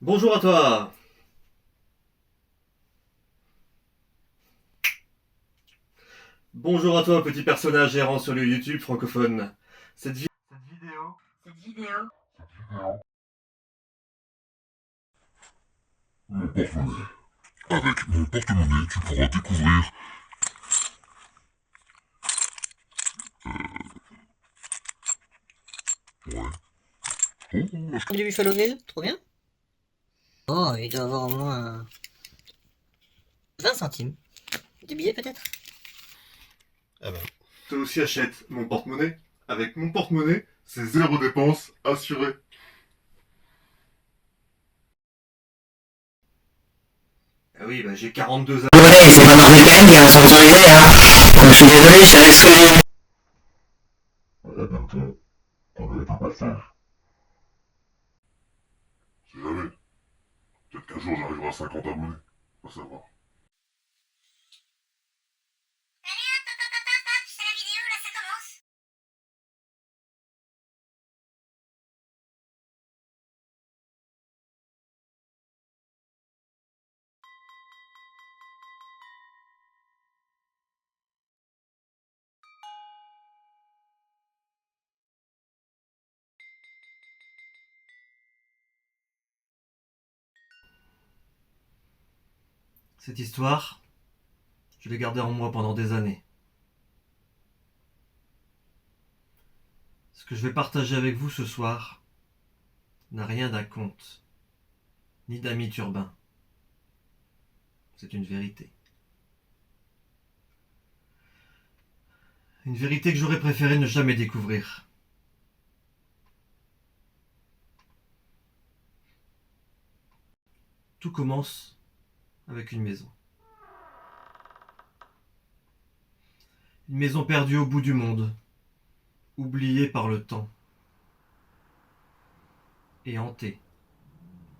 Bonjour à toi. Bonjour à toi, petit personnage errant sur le YouTube francophone. Cette vidéo Mon porte-monnaie. Avec mon porte-monnaie, tu pourras découvrir. Ouais. Oh, Du Buffalo Grill, trop bien. Oh, il doit avoir au moins 20 centimes. Des billets peut-être. ah ben. toi aussi achète mon porte-monnaie. Avec mon porte-monnaie, c'est zéro dépense assurée. Ah oui, bah j'ai 42 ans. Ouais, c'est pas NordVPN, sans rigoler, hein. Je suis désolé, c'est exclu. Ouais, bientôt. On doit être un passage. C'est jamais. Peut-être qu'un jour j'arriverai à 50 abonnés. Faut savoir. Cette histoire, je l'ai gardée en moi pendant des années. Ce que je vais partager avec vous ce soir n'a rien d'un conte, ni d'un mythe urbain. C'est une vérité. Une vérité que j'aurais préféré ne jamais découvrir. Tout commence avec une maison. Une maison perdue au bout du monde, oubliée par le temps et hantée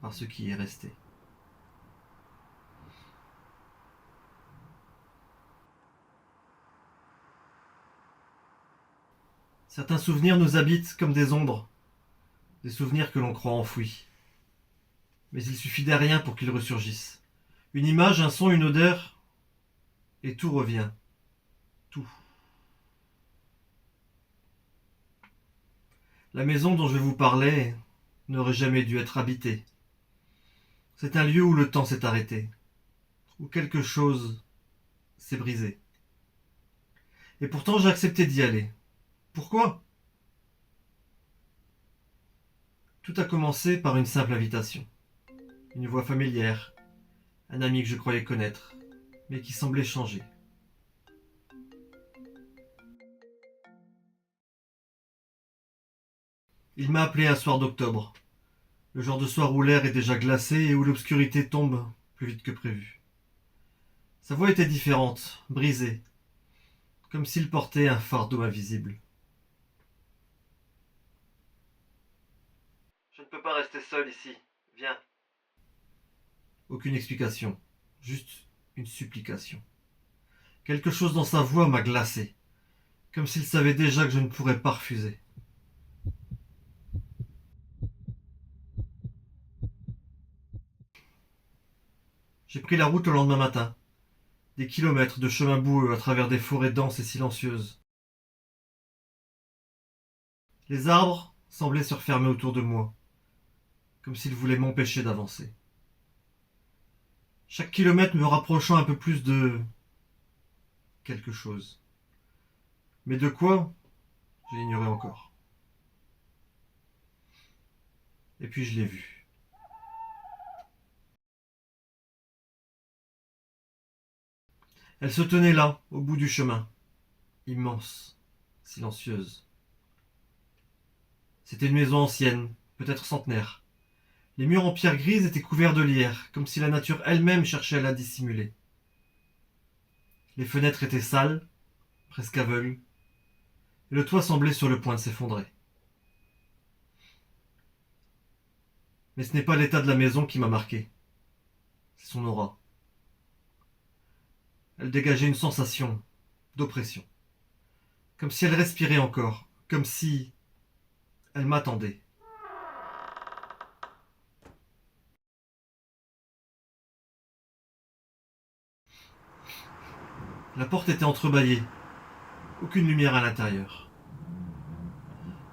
par ce qui est resté. Certains souvenirs nous habitent comme des ombres, des souvenirs que l'on croit enfouis. Mais il suffit d'un rien pour qu'ils ressurgissent. Une image, un son, une odeur, et tout revient. Tout. La maison dont je vous parlais n'aurait jamais dû être habitée. C'est un lieu où le temps s'est arrêté, où quelque chose s'est brisé. Et pourtant j'ai accepté d'y aller. Pourquoi? Tout a commencé par une simple invitation. Une voix familière, un ami que je croyais connaître, mais qui semblait changer. Il m'a appelé un soir d'octobre, le genre de soir où l'air est déjà glacé et où l'obscurité tombe plus vite que prévu. Sa voix était différente, brisée, comme s'il portait un fardeau invisible. Je ne peux pas rester seul ici. Viens. Aucune explication, juste une supplication. Quelque chose dans sa voix m'a glacé, comme s'il savait déjà que je ne pourrais pas refuser. J'ai pris la route le lendemain matin, des kilomètres de chemin boueux à travers des forêts denses et silencieuses. Les arbres semblaient se refermer autour de moi, comme s'ils voulaient m'empêcher d'avancer. Chaque kilomètre me rapprochant un peu plus de quelque chose. Mais de quoi? Je l'ignorais encore. Et puis je l'ai vue. Elle se tenait là, au bout du chemin, immense, silencieuse. C'était une maison ancienne, peut-être centenaire. Les murs en pierre grise étaient couverts de lierre, comme si la nature elle-même cherchait à la dissimuler. Les fenêtres étaient sales, presque aveugles, et le toit semblait sur le point de s'effondrer. Mais ce n'est pas l'état de la maison qui m'a marqué, c'est son aura. Elle dégageait une sensation d'oppression, comme si elle respirait encore, comme si elle m'attendait. La porte était entrebâillée, aucune lumière à l'intérieur.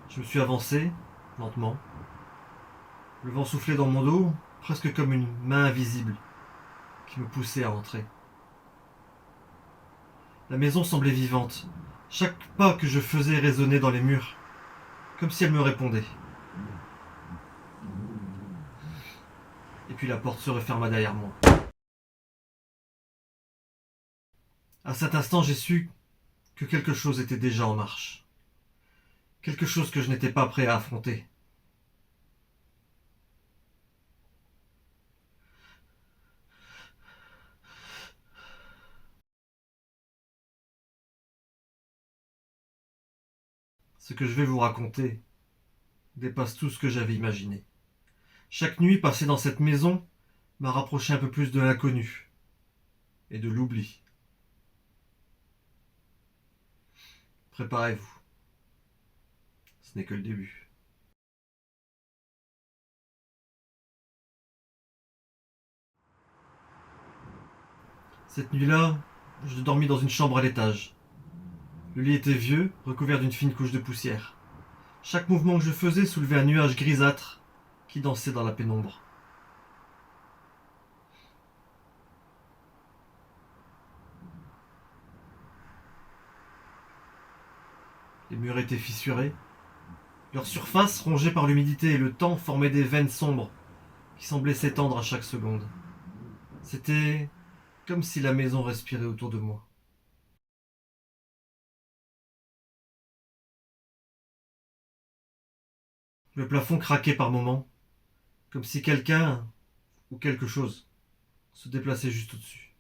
Je me suis avancé, lentement. Le vent soufflait dans mon dos, presque comme une main invisible qui me poussait à entrer. La maison semblait vivante. Chaque pas que je faisais résonnait dans les murs, comme si elle me répondait. Et puis la porte se referma derrière moi. À cet instant, j'ai su que quelque chose était déjà en marche. Quelque chose que je n'étais pas prêt à affronter. Ce que je vais vous raconter dépasse tout ce que j'avais imaginé. Chaque nuit passée dans cette maison m'a rapproché un peu plus de l'inconnu et de l'oubli. Préparez-vous. Ce n'est que le début. Cette nuit-là, je dormis dans une chambre à l'étage. Le lit était vieux, recouvert d'une fine couche de poussière. Chaque mouvement que je faisais soulevait un nuage grisâtre qui dansait dans la pénombre. Les murs étaient fissurés. Leur surface, rongée par l'humidité et le temps, formait des veines sombres qui semblaient s'étendre à chaque seconde. C'était comme si la maison respirait autour de moi. Le plafond craquait par moments, comme si quelqu'un ou quelque chose se déplaçait juste au-dessus.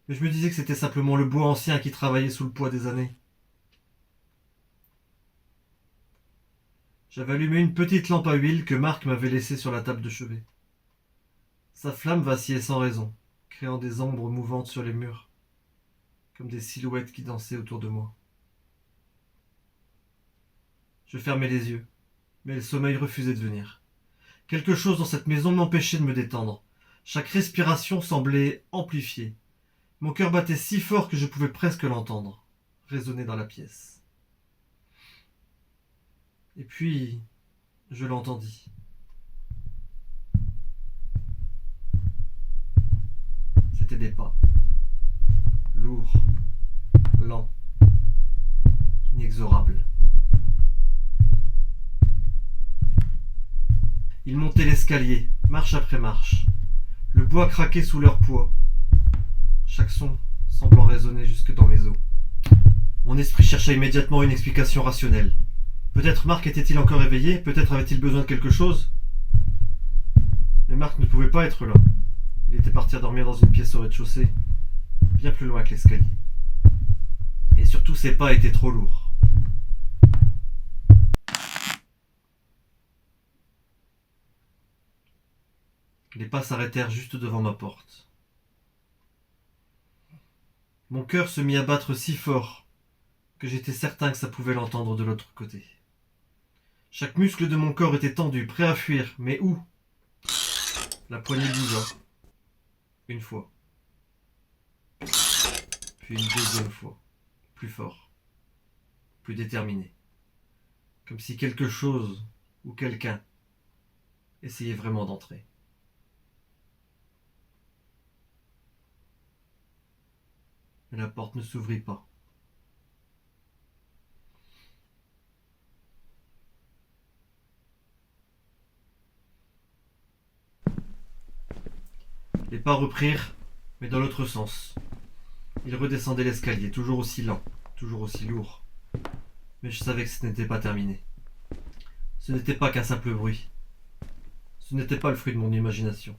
Mais je me disais que c'était simplement le bois ancien qui travaillait sous le poids des années. J'avais allumé une petite lampe à huile que Marc m'avait laissée sur la table de chevet. Sa flamme vacillait sans raison, créant des ombres mouvantes sur les murs, comme des silhouettes qui dansaient autour de moi. Je fermais les yeux, mais le sommeil refusait de venir. Quelque chose dans cette maison m'empêchait de me détendre. Chaque respiration semblait amplifiée. Mon cœur battait si fort que je pouvais presque l'entendre, résonner dans la pièce. Et puis, je l'entendis. C'étaient des pas. Lourds, lents, inexorables. Ils montaient l'escalier, marche après marche. Le bois craquait sous leur poids. Chaque son semblant résonner jusque dans mes os. Mon esprit chercha immédiatement une explication rationnelle. Peut-être Marc était-il encore éveillé, peut-être avait-il besoin de quelque chose. Mais Marc ne pouvait pas être là. Il était parti dormir dans une pièce au rez-de-chaussée, bien plus loin que l'escalier. Et surtout, ses pas étaient trop lourds. Les pas s'arrêtèrent juste devant ma porte. Mon cœur se mit à battre si fort que j'étais certain que ça pouvait l'entendre de l'autre côté. Chaque muscle de mon corps était tendu, prêt à fuir, mais où? La poignée bougea. Une fois. Puis une deuxième fois. Plus fort. Plus déterminé. Comme si quelque chose ou quelqu'un essayait vraiment d'entrer. Mais la porte ne s'ouvrit pas. Les pas reprirent, mais dans l'autre sens. Ils redescendaient l'escalier, toujours aussi lent, toujours aussi lourd. Mais je savais que ce n'était pas terminé. Ce n'était pas qu'un simple bruit. Ce n'était pas le fruit de mon imagination.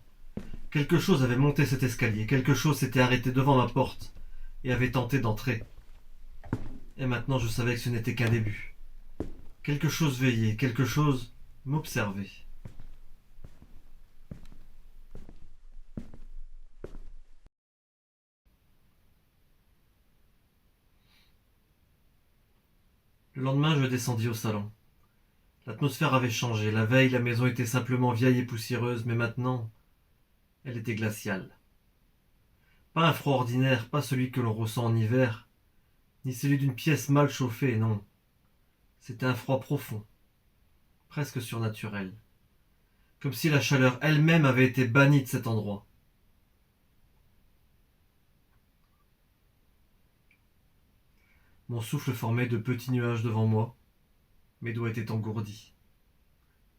Quelque chose avait monté cet escalier, quelque chose s'était arrêté devant ma porte et avait tenté d'entrer. Et maintenant je savais que ce n'était qu'un début. Quelque chose veillait, quelque chose m'observait. Le lendemain, je descendis au salon. L'atmosphère avait changé. La veille, la maison était simplement vieille et poussiéreuse, mais maintenant, elle était glaciale. Pas un froid ordinaire, pas celui que l'on ressent en hiver, ni celui d'une pièce mal chauffée, non. C'était un froid profond, presque surnaturel, comme si la chaleur elle-même avait été bannie de cet endroit. Mon souffle formait de petits nuages devant moi, mes doigts étaient engourdis.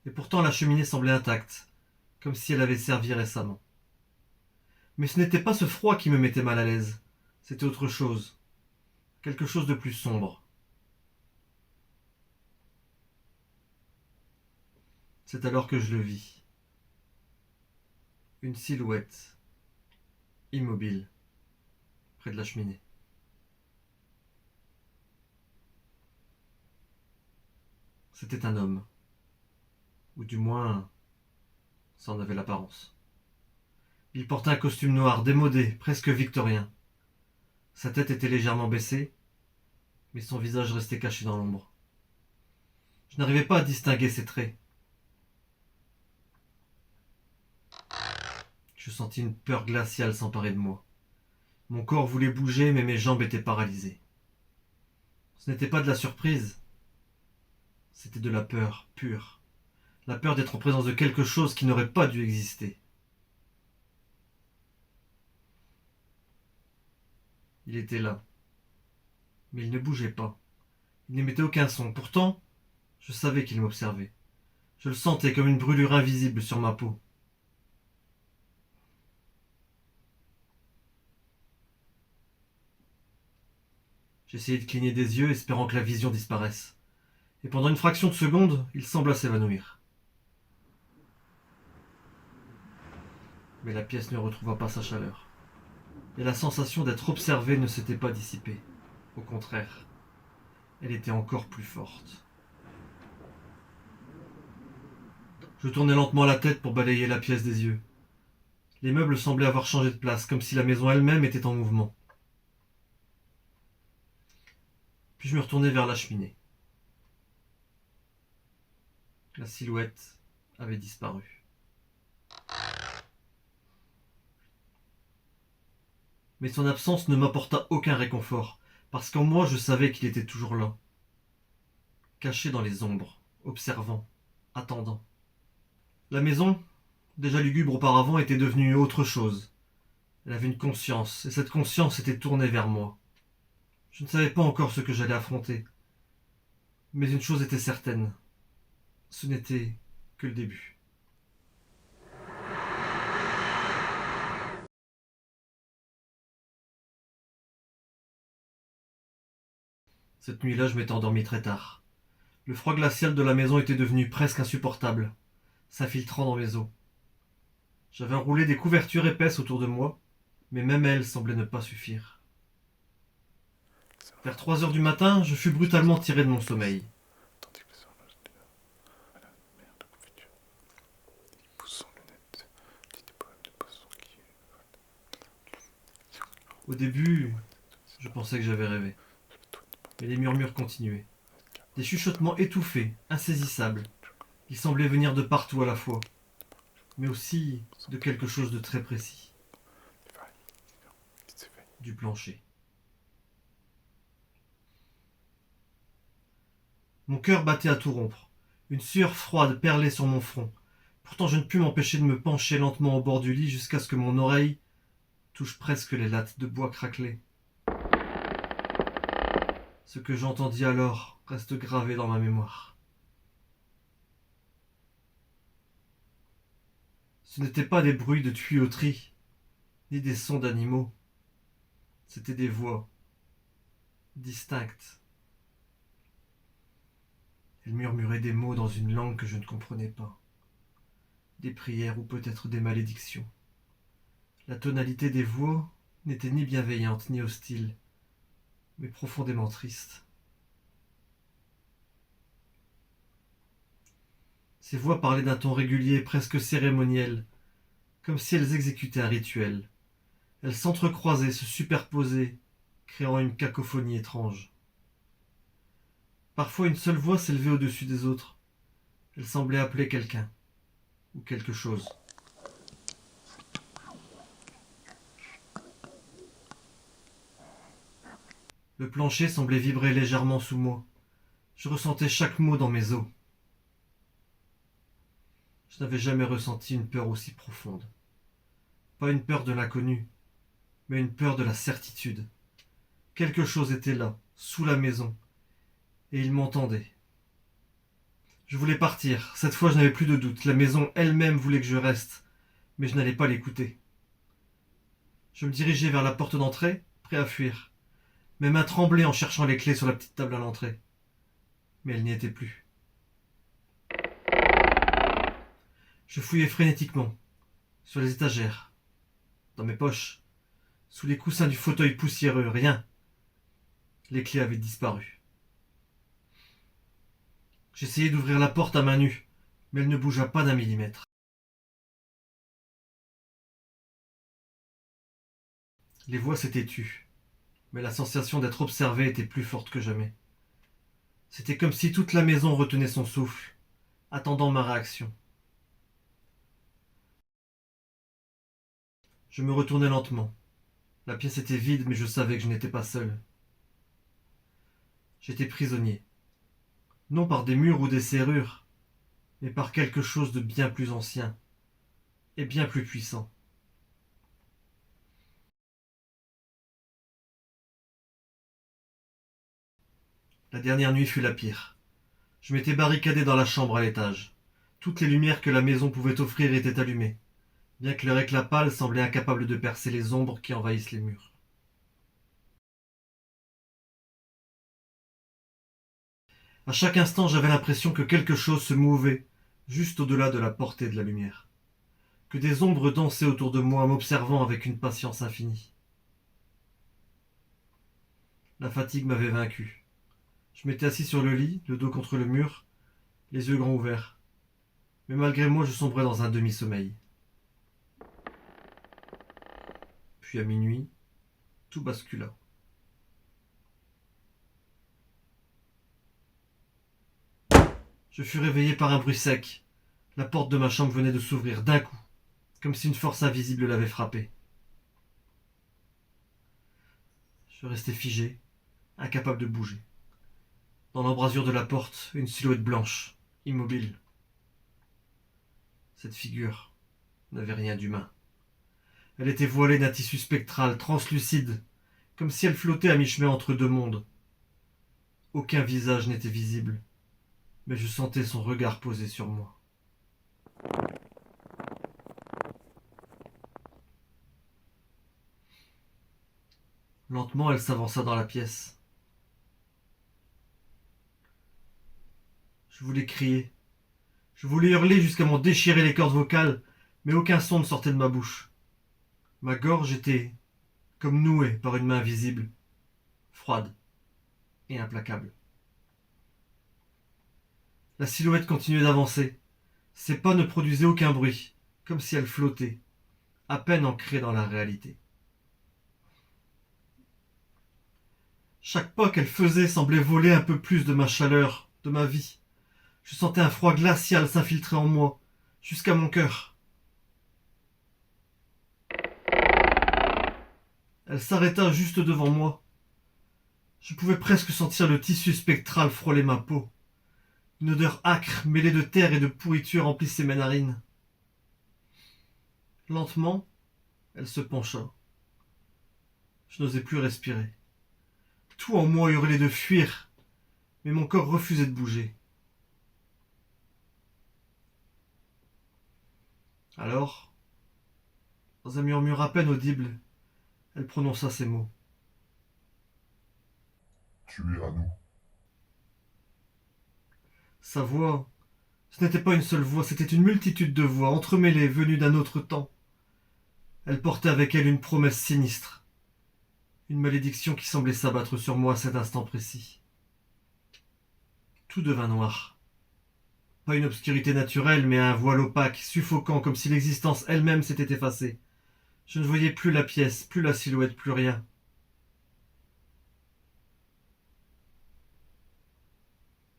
Et pourtant la cheminée semblait intacte, comme si elle avait servi récemment. Mais ce n'était pas ce froid qui me mettait mal à l'aise, c'était autre chose, quelque chose de plus sombre. C'est alors que je le vis. Une silhouette, immobile, près de la cheminée. C'était un homme, ou du moins, ça en avait l'apparence. Il portait un costume noir, démodé, presque victorien. Sa tête était légèrement baissée, mais son visage restait caché dans l'ombre. Je n'arrivais pas à distinguer ses traits. Je sentis une peur glaciale s'emparer de moi. Mon corps voulait bouger, mais mes jambes étaient paralysées. Ce n'était pas de la surprise, c'était de la peur pure. La peur d'être en présence de quelque chose qui n'aurait pas dû exister. Il était là, mais il ne bougeait pas. Il n'émettait aucun son. Pourtant, je savais qu'il m'observait. Je le sentais comme une brûlure invisible sur ma peau. J'essayais de cligner des yeux, espérant que la vision disparaisse. Et pendant une fraction de seconde, il sembla s'évanouir. Mais la pièce ne retrouva pas sa chaleur. Et la sensation d'être observé ne s'était pas dissipée. Au contraire, elle était encore plus forte. Je tournai lentement la tête pour balayer la pièce des yeux. Les meubles semblaient avoir changé de place, comme si la maison elle-même était en mouvement. Puis je me retournai vers la cheminée. La silhouette avait disparu. Mais son absence ne m'apporta aucun réconfort, parce qu'en moi je savais qu'il était toujours là, caché dans les ombres, observant, attendant. La maison, déjà lugubre auparavant, était devenue autre chose. Elle avait une conscience, et cette conscience était tournée vers moi. Je ne savais pas encore ce que j'allais affronter, mais une chose était certaine, ce n'était que le début. Cette nuit-là, je m'étais endormi très tard. Le froid glacial de la maison était devenu presque insupportable, s'infiltrant dans mes os. J'avais enroulé des couvertures épaisses autour de moi, mais même elles semblaient ne pas suffire. Vers 3 heures du matin, je fus brutalement tiré de mon sommeil. Tandis que les horloges étaient là. À la mer de confiture. Il pousse sans lunettes. Lit des poèmes de poisson qui. Au début, je pensais que j'avais rêvé, mais les murmures continuaient. Des chuchotements étouffés, insaisissables. Ils semblaient venir de partout à la fois, mais aussi de quelque chose de très précis, du plancher. Mon cœur battait à tout rompre. Une sueur froide perlait sur mon front. Pourtant je ne pus m'empêcher de me pencher lentement au bord du lit jusqu'à ce que mon oreille touche presque les lattes de bois craquelées. Ce que j'entendis alors reste gravé dans ma mémoire. Ce n'étaient pas des bruits de tuyauterie, ni des sons d'animaux. C'étaient des voix, distinctes. Elles murmuraient des mots dans une langue que je ne comprenais pas. Des prières ou peut-être des malédictions. La tonalité des voix n'était ni bienveillante ni hostile, mais profondément triste. Ces voix parlaient d'un ton régulier, presque cérémoniel, comme si elles exécutaient un rituel. Elles s'entrecroisaient, se superposaient, créant une cacophonie étrange. Parfois une seule voix s'élevait au-dessus des autres. Elle semblait appeler quelqu'un, ou quelque chose. Le plancher semblait vibrer légèrement sous moi. Je ressentais chaque mot dans mes os. Je n'avais jamais ressenti une peur aussi profonde. Pas une peur de l'inconnu, mais une peur de la certitude. Quelque chose était là, sous la maison, et il m'entendait. Je voulais partir. Cette fois, je n'avais plus de doute. La maison elle-même voulait que je reste, mais je n'allais pas l'écouter. Je me dirigeais vers la porte d'entrée, prêt à fuir. Mes mains tremblaient en cherchant les clés sur la petite table à l'entrée. Mais elles n'y étaient plus. Je fouillais frénétiquement, sur les étagères, dans mes poches, sous les coussins du fauteuil poussiéreux, rien. Les clés avaient disparu. J'essayai d'ouvrir la porte à main nue, mais elle ne bougea pas d'un millimètre. Les voix s'étaient tues, mais la sensation d'être observé était plus forte que jamais. C'était comme si toute la maison retenait son souffle, attendant ma réaction. Je me retournai lentement. La pièce était vide, mais je savais que je n'étais pas seul. J'étais prisonnier. Non par des murs ou des serrures, mais par quelque chose de bien plus ancien et bien plus puissant. La dernière nuit fut la pire. Je m'étais barricadé dans la chambre à l'étage. Toutes les lumières que la maison pouvait offrir étaient allumées, bien que leur éclat pâle semblait incapable de percer les ombres qui envahissent les murs. À chaque instant, j'avais l'impression que quelque chose se mouvait juste au-delà de la portée de la lumière, que des ombres dansaient autour de moi, m'observant avec une patience infinie. La fatigue m'avait vaincu. Je m'étais assis sur le lit, le dos contre le mur, les yeux grands ouverts. Mais malgré moi, je sombrais dans un demi-sommeil. Puis à minuit, tout bascula. Je fus réveillé par un bruit sec. La porte de ma chambre venait de s'ouvrir d'un coup, comme si une force invisible l'avait frappé. Je restai figé, incapable de bouger. Dans l'embrasure de la porte, une silhouette blanche, immobile. Cette figure n'avait rien d'humain. Elle était voilée d'un tissu spectral, translucide, comme si elle flottait à mi-chemin entre deux mondes. Aucun visage n'était visible, mais je sentais son regard posé sur moi. Lentement, elle s'avança dans la pièce. Je voulais crier. Je voulais hurler jusqu'à m'en déchirer les cordes vocales, mais aucun son ne sortait de ma bouche. Ma gorge était comme nouée par une main invisible, froide et implacable. La silhouette continuait d'avancer. Ses pas ne produisaient aucun bruit, comme si elle flottait, à peine ancrée dans la réalité. Chaque pas qu'elle faisait semblait voler un peu plus de ma chaleur, de ma vie. Je sentais un froid glacial s'infiltrer en moi, jusqu'à mon cœur. Elle s'arrêta juste devant moi. Je pouvais presque sentir le tissu spectral frôler ma peau. Une odeur âcre, mêlée de terre et de pourriture emplissait mes narines. Lentement, elle se pencha. Je n'osais plus respirer. Tout en moi hurlait de fuir, mais mon corps refusait de bouger. Alors, dans un murmure à peine audible, elle prononça ces mots. Tu es à nous. Sa voix, ce n'était pas une seule voix, c'était une multitude de voix, entremêlées, venues d'un autre temps. Elle portait avec elle une promesse sinistre, une malédiction qui semblait s'abattre sur moi à cet instant précis. Tout devint noir. Pas une obscurité naturelle, mais un voile opaque, suffocant, comme si l'existence elle-même s'était effacée. Je ne voyais plus la pièce, plus la silhouette, plus rien.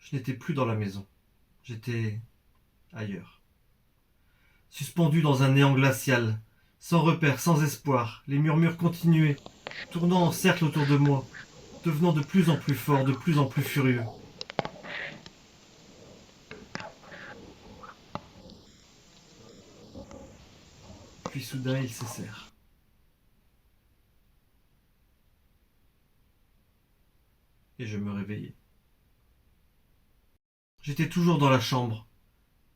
Je n'étais plus dans la maison. J'étais ailleurs. Suspendu dans un néant glacial, sans repère, sans espoir, les murmures continuaient, tournant en cercle autour de moi, devenant de plus en plus fort, de plus en plus furieux. Puis soudain, ils cessèrent. Et je me réveillai. J'étais toujours dans la chambre,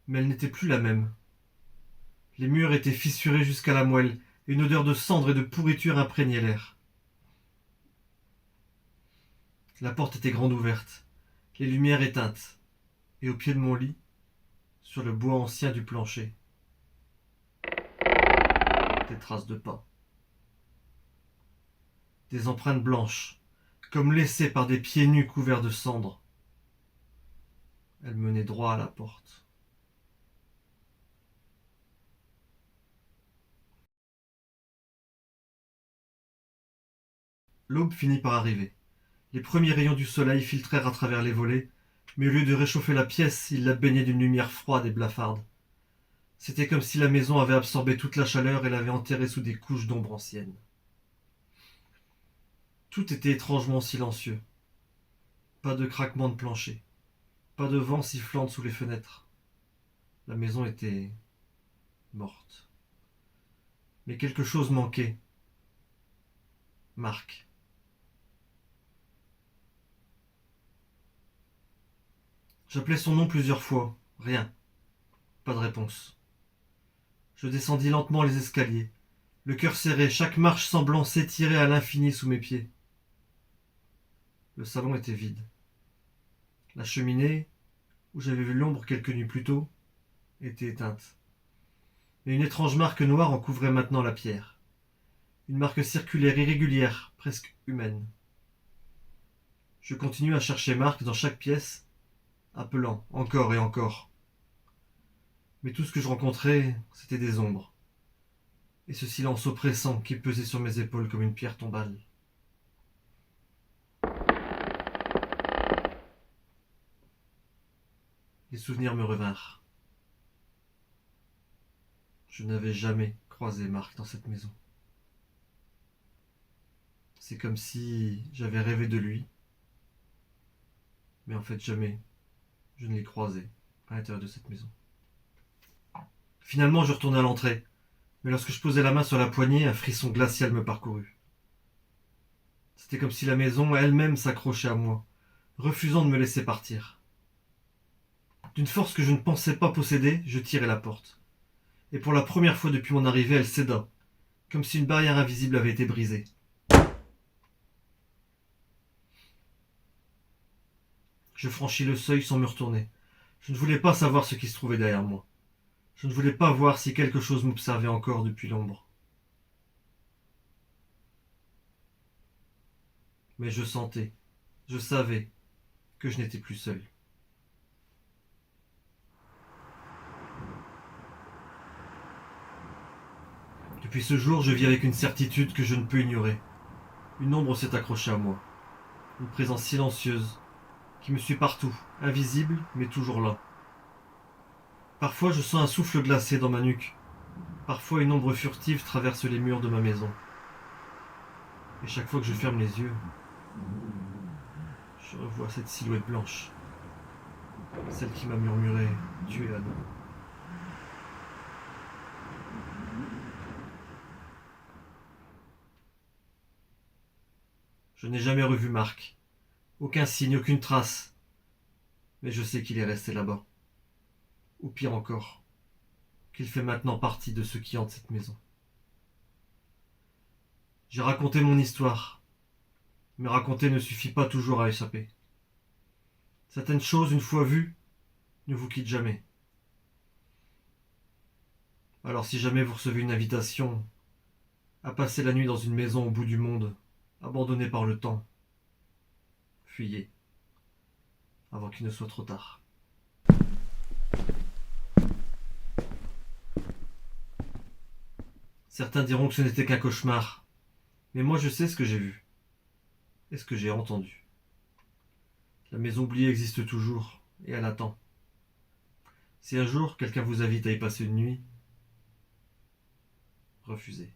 mais elle n'était plus la même. Les murs étaient fissurés jusqu'à la moelle, et une odeur de cendre et de pourriture imprégnait l'air. La porte était grande ouverte, les lumières éteintes, et au pied de mon lit, sur le bois ancien du plancher, des traces de pas. Des empreintes blanches, comme laissées par des pieds nus couverts de cendres. Elles menaient droit à la porte. L'aube finit par arriver. Les premiers rayons du soleil filtrèrent à travers les volets, mais au lieu de réchauffer la pièce, ils la baignaient d'une lumière froide et blafarde. C'était comme si la maison avait absorbé toute la chaleur et l'avait enterrée sous des couches d'ombre anciennes. Tout était étrangement silencieux. Pas de craquement de plancher, pas de vent sifflant sous les fenêtres. La maison était morte. Mais quelque chose manquait. Marc. J'appelai son nom plusieurs fois. Rien. Pas de réponse. Je descendis lentement les escaliers, le cœur serré, chaque marche semblant s'étirer à l'infini sous mes pieds. Le salon était vide. La cheminée, où j'avais vu l'ombre quelques nuits plus tôt, était éteinte. Mais une étrange marque noire en couvrait maintenant la pierre. Une marque circulaire irrégulière, presque humaine. Je continuai à chercher Marc dans chaque pièce, appelant encore et encore. Mais tout ce que je rencontrais, c'était des ombres. Et ce silence oppressant qui pesait sur mes épaules comme une pierre tombale. Les souvenirs me revinrent. Je n'avais jamais croisé Marc dans cette maison. C'est comme si j'avais rêvé de lui, mais en fait jamais je ne l'ai croisé à l'intérieur de cette maison. Finalement, je retournai à l'entrée, mais lorsque je posai la main sur la poignée, un frisson glacial me parcourut. C'était comme si la maison elle-même s'accrochait à moi, refusant de me laisser partir. D'une force que je ne pensais pas posséder, je tirai la porte. Et pour la première fois depuis mon arrivée, elle céda, comme si une barrière invisible avait été brisée. Je franchis le seuil sans me retourner. Je ne voulais pas savoir ce qui se trouvait derrière moi. Je ne voulais pas voir si quelque chose m'observait encore depuis l'ombre. Mais je sentais, je savais que je n'étais plus seul. Depuis ce jour, je vis avec une certitude que je ne peux ignorer. Une ombre s'est accrochée à moi. Une présence silencieuse qui me suit partout, invisible mais toujours là. Parfois je sens un souffle glacé dans ma nuque. Parfois une ombre furtive traverse les murs de ma maison. Et chaque fois que je ferme les yeux, je revois cette silhouette blanche. Celle qui m'a murmuré « Tu es Anna ». Je n'ai jamais revu Marc. Aucun signe, aucune trace. Mais je sais qu'il est resté là-bas. Ou pire encore, qu'il fait maintenant partie de ceux qui hantent cette maison. J'ai raconté mon histoire, mais raconter ne suffit pas toujours à échapper. Certaines choses, une fois vues, ne vous quittent jamais. Alors si jamais vous recevez une invitation à passer la nuit dans une maison au bout du monde, abandonnée par le temps, fuyez, avant qu'il ne soit trop tard. Certains diront que ce n'était qu'un cauchemar, mais moi je sais ce que j'ai vu, et ce que j'ai entendu. La maison oubliée existe toujours, et elle attend. Si un jour quelqu'un vous invite à y passer une nuit, refusez.